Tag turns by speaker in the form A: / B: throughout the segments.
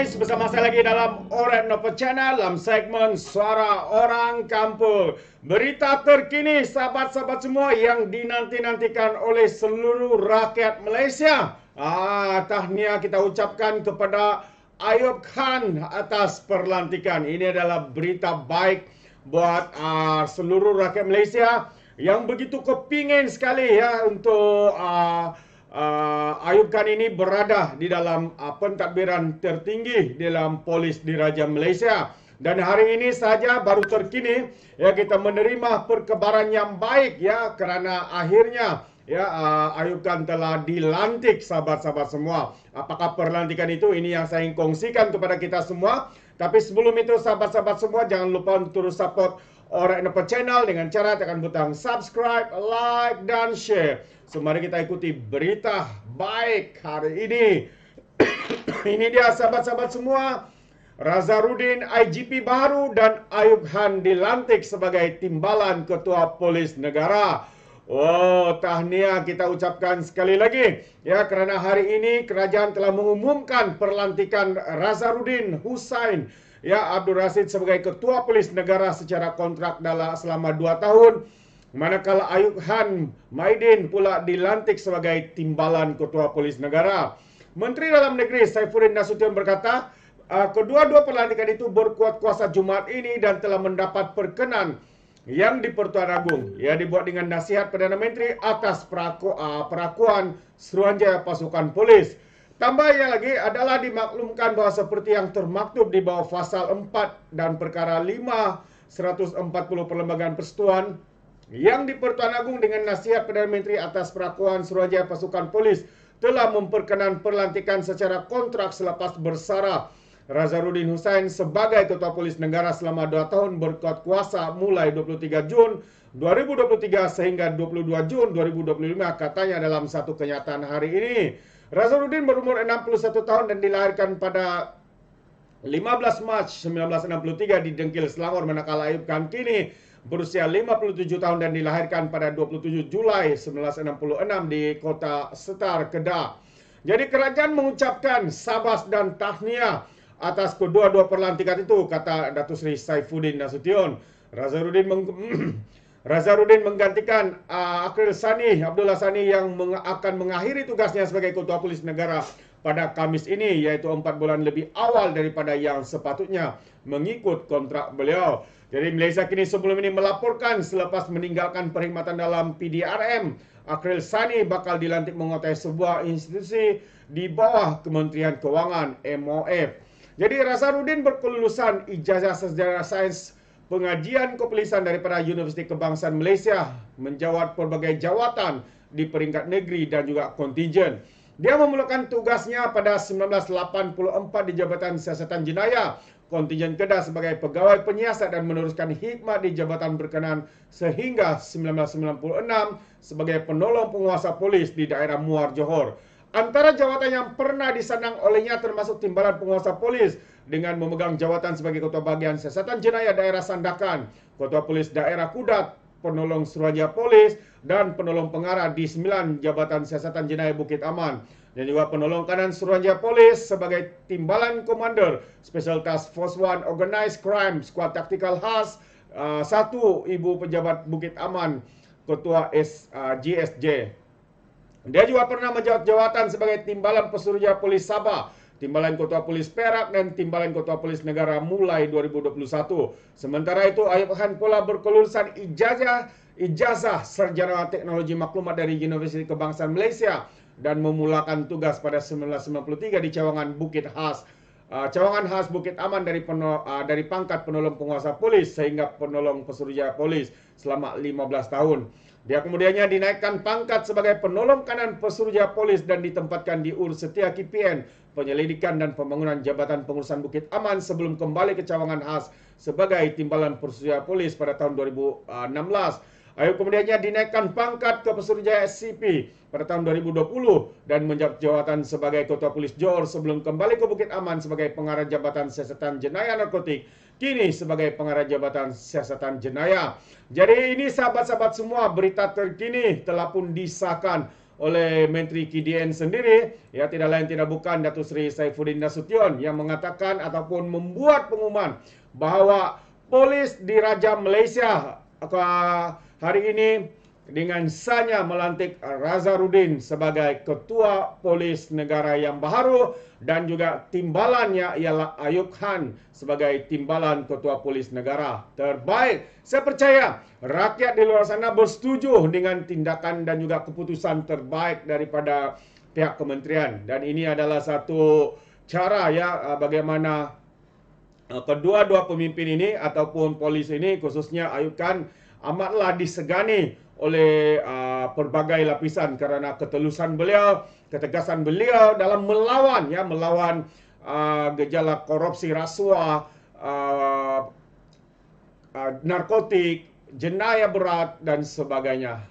A: guys, bersama saya lagi dalam Oret Nopo Channel dalam segmen Suara Orang Kampung. Berita terkini sahabat-sahabat semua yang dinanti-nantikan oleh seluruh rakyat Malaysia. Tahniah kita ucapkan kepada Ayub Khan atas perlantikan. Ini adalah berita baik buat seluruh rakyat Malaysia yang begitu kepingin sekali ya untuk Ayub Khan ini berada di dalam pentadbiran tertinggi dalam Polis Diraja Malaysia. Dan hari ini saja baru terkini ya kita menerima perkabaran yang baik ya kerana akhirnya ya Ayub Khan telah dilantik sahabat-sahabat semua. Apakah perlantikan itu? Ini yang saya ingin kongsikan kepada kita semua. Tapi sebelum itu sahabat-sahabat semua jangan lupa untuk terus support Oret Nopo Channel dengan cara tekan butang subscribe, like dan share. So, mari kita ikuti berita baik hari ini. Ini dia sahabat-sahabat semua. Razarudin IGP baru dan Ayub Khan dilantik sebagai timbalan Ketua Polis Negara. Oh, tahniah kita ucapkan sekali lagi. Ya, kerana hari ini kerajaan telah mengumumkan perlantikan Razarudin Hussain ya Abdul Rashid sebagai Ketua Polis Negara secara kontrak selama 2 tahun. Manakala Ayub Khan Maidin pula dilantik sebagai timbalan Ketua Polis Negara. Menteri Dalam Negeri Saifuddin Nasution berkata, kedua-dua pelantikan itu berkuat kuasa Jumaat ini dan telah mendapat perkenan yang di Pertuan Agong. Ia dibuat dengan nasihat Perdana Menteri atas perakuan Suruhanjaya Pasukan Polis. Tambahnya lagi adalah dimaklumkan bahawa seperti yang termaktub di bawah Fasal 4 dan Perkara 5 140 Perlembagaan Persekutuan yang di Pertuan Agong dengan nasihat Perdana Menteri atas perakuan Suruhanjaya Pasukan Polis telah memperkenan perlantikan secara kontrak selepas bersara Razarudin Hussain sebagai Ketua Polis Negara selama 2 tahun berkuat kuasa mulai 23 Jun 2023 sehingga 22 Jun 2025 katanya dalam satu kenyataan hari ini. Razarudin berumur 61 tahun dan dilahirkan pada 15 Mac 1963 di Dengkil, Selangor, manakala Ayub Khan kini berusia 57 tahun dan dilahirkan pada 27 Julai 1966 di Kota Setar, Kedah. Jadi kerajaan mengucapkan sabas dan tahniah atas kedua-dua perlantikan itu, kata Datuk Seri Saifuddin Nasution. Razarudin menggantikan Abdullah Sani yang akan mengakhiri tugasnya sebagai Ketua Polis Negara pada Khamis ini, iaitu 4 bulan lebih awal daripada yang sepatutnya mengikut kontrak beliau. Jadi Malaysia kini sebelum ini melaporkan selepas meninggalkan perkhidmatan dalam PDRM, Akril Sani bakal dilantik menguasai sebuah institusi di bawah Kementerian Kewangan MOF. Jadi Razarudin berkelulusan ijazah sejarah sains pengajian kepolisian daripada Universiti Kebangsaan Malaysia, menjawat pelbagai jawatan di peringkat negeri dan juga kontingen. Dia memulakan tugasnya pada 1984 di Jabatan Siasatan Jenayah Kontingen Kedah sebagai pegawai penyiasat dan meneruskan khidmat di jabatan berkenaan sehingga 1996 sebagai penolong penguasa polis di daerah Muar, Johor. Antara jawatan yang pernah disandang olehnya termasuk timbalan penguasa polis dengan memegang jawatan sebagai Ketua Bahagian Siasatan Jenayah Daerah Sandakan, Ketua Polis Daerah Kudat, Penolong Suruhanjaya Polis dan Penolong Pengarah di 9 Jabatan Siasatan Jenayah Bukit Aman. Dan juga Penolong Kanan Suruhanjaya Polis sebagai Timbalan Komander Special Task Force 1 Organized Crime Squad Taktikal Khas 1 Ibu Pejabat Bukit Aman, Ketua GSJ. Dia juga pernah menjawat jawatan sebagai Timbalan Pesuruhjaya Polis Sabah, Timbalan Ketua Polis Perak dan Timbalan Ketua Polis Negara mulai 2021. Sementara itu Ayub Khan pula berkelulusan ijazah Sarjana Teknologi Maklumat dari Universiti Kebangsaan Malaysia dan memulakan tugas pada 1993 di Cawangan Khas Bukit Aman dari pangkat penolong penguasa polis sehingga penolong pesuruhjaya polis selama 15 tahun. Dia kemudiannya dinaikkan pangkat sebagai penolong kanan pesuruhjaya polis dan ditempatkan di Ursetia KPN, penyelidikan dan pembangunan Jabatan Pengurusan Bukit Aman sebelum kembali ke Cawangan Khas sebagai timbalan pesuruhjaya polis pada tahun 2016. Ayub kemudiannya dinaikkan pangkat ke Pesuruhjaya SCP pada tahun 2020 dan menjabat jawatan sebagai Ketua Polis Johor sebelum kembali ke Bukit Aman sebagai Pengarah Jabatan Siasatan Jenayah Narkotik, kini sebagai Pengarah Jabatan Siasatan Jenayah. Jadi ini sahabat-sahabat semua, berita terkini telah pun disahkan oleh Menteri KDN sendiri, ya tidak lain tidak bukan Datuk Seri Saifuddin Nasution yang mengatakan ataupun membuat pengumuman bahawa polis di Raja Malaysia hari ini dengan sahnya melantik Razarudin sebagai Ketua Polis Negara yang baharu dan juga timbalannya ialah Ayub Khan sebagai timbalan Ketua Polis Negara terbaik. Saya percaya rakyat di luar sana bersetuju dengan tindakan dan juga keputusan terbaik daripada pihak kementerian, dan ini adalah satu cara ya bagaimana kedua-dua pemimpin ini ataupun polis ini khususnya Ayub Khan amatlah disegani oleh pelbagai lapisan kerana ketelusan beliau, ketegasan beliau dalam melawan gejala korupsi, rasuah, narkotik, jenayah berat dan sebagainya.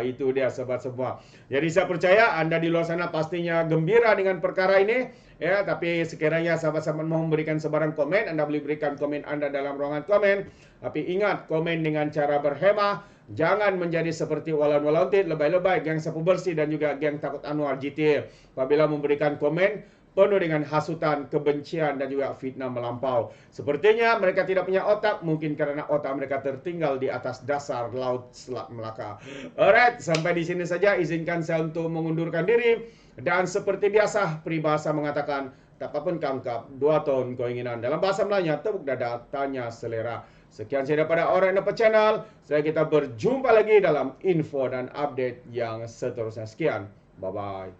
A: Itu dia sobat semua. Jadi saya percaya anda di luar sana pastinya gembira dengan perkara ini. Ya, tapi sekiranya sahabat-sahabat mau memberikan sebarang komen, anda boleh berikan komen anda dalam ruangan komen. Tapi ingat, komen dengan cara berhemah. Jangan menjadi seperti Walan Walautit, lebay-lebay, geng sapu bersih dan juga geng takut Anwar GTA. Apabila memberikan komen penuh dengan hasutan, kebencian dan juga fitnah melampau. Sepertinya mereka tidak punya otak, mungkin karena otak mereka tertinggal di atas dasar Laut Selat Melaka. Alright, sampai di sini saja. Izinkan saya untuk mengundurkan diri. Dan seperti biasa, peribahasa mengatakan, tak apa pun kangkap, 2 tahun keinginan. Dalam bahasa Melayu, tepuk dada, tanya selera. Sekian saya daripada Orang Dapat Channel. Kita berjumpa lagi dalam info dan update yang seterusnya. Sekian. Bye-bye.